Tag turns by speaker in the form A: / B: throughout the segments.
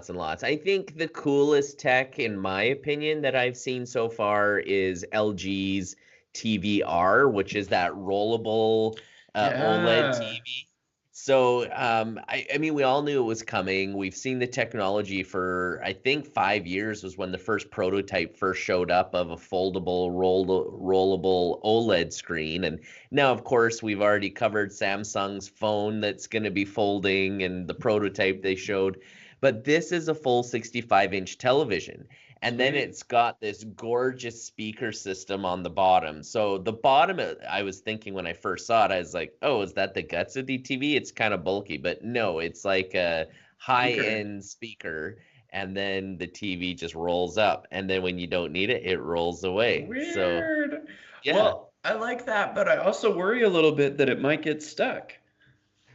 A: lots and lots. I think the coolest tech, in my opinion, that I've seen so far is LG's TV R, which is that rollable OLED
B: Yeah.
A: TV. So, I mean, we all knew it was coming. We've seen the technology for, I think, 5 years was when the first prototype first showed up of a foldable, rollable OLED screen. And now, of course, we've already covered Samsung's phone that's going to be folding and the prototype they showed. But this is a full 65-inch television. And then
B: Sweet.
A: it's got this gorgeous speaker system on the bottom. So the bottom, I was thinking when I first saw it, I was like, oh, is that the guts of the TV? It's kind of bulky, but no, it's like a
B: Speaker.
A: high-end speaker. And then the TV just rolls up. And then when you don't need it, it rolls away. So
B: Weird.
A: yeah.
B: Well, I like that, but I also worry a little bit that it might get stuck.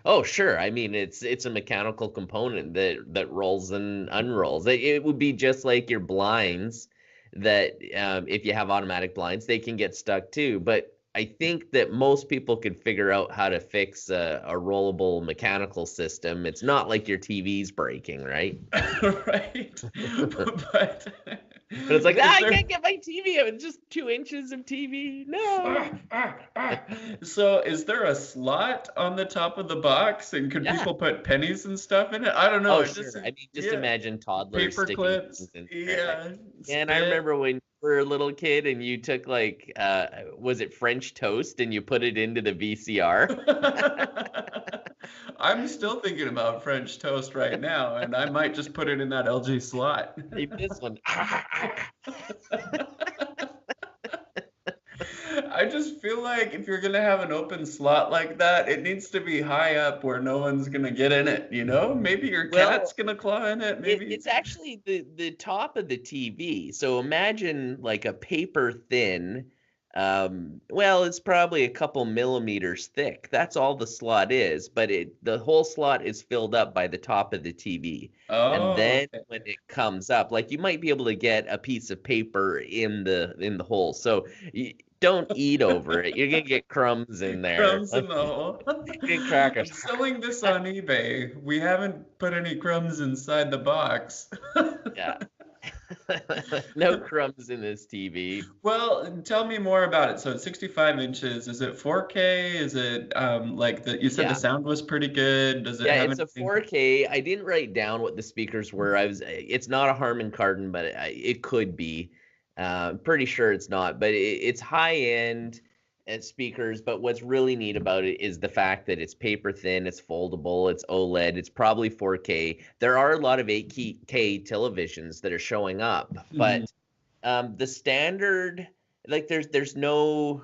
A: Oh, sure. I mean, it's a mechanical component that rolls and unrolls. It would be just like your blinds that if you have automatic blinds, they can get stuck too. But I think that most people could figure out how to fix a rollable mechanical system. It's not like your TV's breaking, right?
B: Right. But
A: But it's like,
B: is
A: I
B: there
A: can't get my TV. It's just 2 inches of TV. No.
B: ah, ah, ah. So is there a slot on the top of the box and could
A: Yeah.
B: people put pennies and stuff in it? I don't know.
A: Oh,
B: It just
A: sure. I mean, just
B: yeah,
A: imagine toddlers
B: paper
A: sticking
B: clips.
A: things in there.
B: Yeah,
A: And I
B: spit.
A: remember when you were a little kid and you took like, was it French toast and you put it into the VCR?
B: I'm still thinking about French toast right now, and I might just put it in that LG slot.
A: Like this one.
B: I just feel like if you're gonna have an open slot like that, it needs to be high up where no one's gonna get in it, you know? Maybe your cat's
A: Well,
B: gonna claw in it, maybe.
A: it's actually the top of the TV. So imagine like a paper thin, well, it's probably a couple millimeters thick. That's all the slot is, but the whole slot is filled up by the top of the TV. And
B: Oh,
A: then when it comes up, like you might be able to get a piece of paper in the hole. So don't eat over it. You're gonna get crumbs in
B: okay.
A: there.
B: Crumbs in the hole.
A: Get crackers.
B: I'm selling this on eBay. We haven't put any crumbs inside the box.
A: Yeah. No crumbs in this TV.
B: Well, tell me more about it. So it's 65 inches. Is it 4K? Is it like the you said the
A: Yeah.
B: sound was pretty good? Does it
A: Yeah,
B: have
A: it's a
B: anything?
A: 4K. I didn't write down what the speakers were. It's not a Harman Kardon, but it could be. Pretty sure it's not, but it's high end speakers. But what's really neat about it is the fact that it's paper thin, it's foldable, it's OLED, it's probably 4K. There are a lot of 8K televisions that are showing up,
B: Mhm.
A: but the standard, like there's no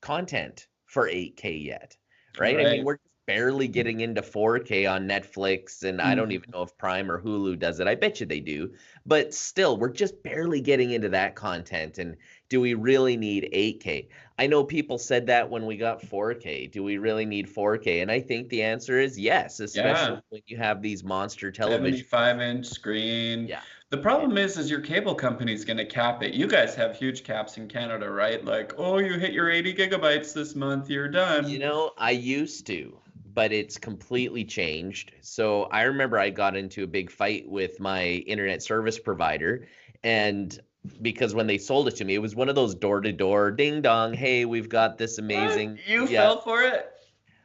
A: content for 8K yet, right? I mean,
B: Right.
A: we're just barely getting into 4K on Netflix, and I don't even
B: Mhm.
A: know if Prime or Hulu does it. I bet you they do, but still, we're just barely getting into that content. And do we really need 8K? I know people said that when we got 4K. Do we really need 4K? And I think the answer is yes, especially
B: Yeah.
A: when you have these monster televisions.
B: 75-inch screen.
A: Yeah.
B: The
A: Yeah.
B: problem is your cable company's going to cap it. You guys have huge caps in Canada, right? Like, oh, you hit your 80 gigabytes this month, you're
A: You
B: done.
A: know, I used to, but it's completely changed. So I remember I got into a big fight with my internet service provider, and because when they sold it to me, it was one of those door to door ding dong, hey, we've got this
B: What?
A: amazing,
B: You
A: yeah.
B: fell for it?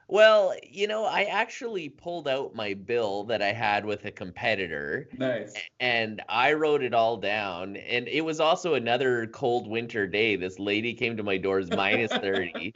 A: Well, I actually pulled out my bill that I had with a competitor
B: Nice.
A: and I wrote it all down. And it was also another cold winter day. This lady came to my doors minus 30.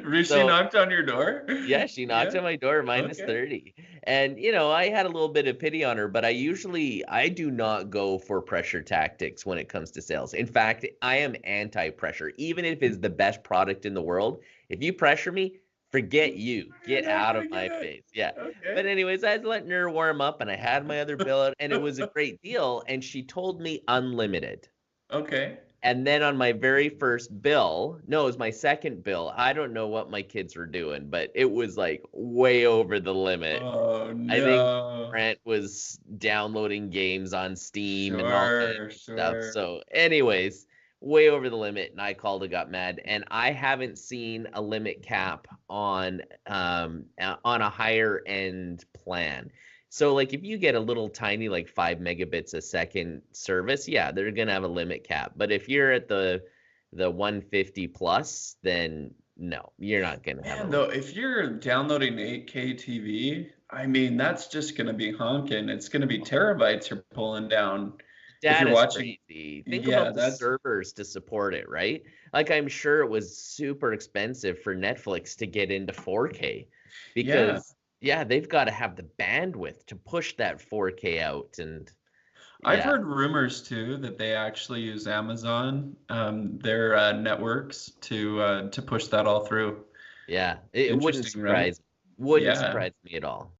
B: Rishi
A: So
B: knocked on your door?
A: yeah, she knocked
B: Yeah.
A: on my door minus
B: Okay.
A: 30. And I had a little bit of pity on her, but I do not go for pressure tactics when it comes to sales. In fact, I am anti-pressure. Even if it's the best product in the world, if you pressure me, forget you.
B: You're
A: Get
B: not
A: out of
B: gonna get
A: my
B: it.
A: face. Yeah.
B: Okay.
A: But anyways, I was letting her warm up and I had my other bill out, and it was a great deal, and she told me unlimited.
B: Okay.
A: And then on my very first bill, no, it was my second bill. I don't know what my kids were doing, but it was like way over the limit.
B: Oh
A: I think
B: no.
A: Brent was downloading games on Steam and all kinds
B: Sure,
A: of stuff.
B: sure.
A: So, anyways, way over the limit, and I called and got mad. And I haven't seen a limit cap on a higher end plan. So like if you get a little tiny like 5 megabits a second service, yeah, they're gonna have a limit cap. But if you're at the 150 plus, then no, you're not gonna have a
B: Man,
A: limit.
B: though, if you're downloading 8K TV, I mean, that's just going to be honking. It's going to be terabytes you're pulling down. If you're
A: Data's
B: watching,
A: crazy. Think
B: yeah,
A: about the
B: that's,
A: servers to support it, right? Like I'm sure it was super expensive for Netflix to get into 4K
B: yeah.
A: because yeah, they've got to have the bandwidth to push that 4K out and
B: I've
A: yeah.
B: heard rumors too that they actually use Amazon, their networks to push that all through.
A: Yeah, it
B: Interesting, right?
A: wouldn't
B: Yeah.
A: surprise me at all.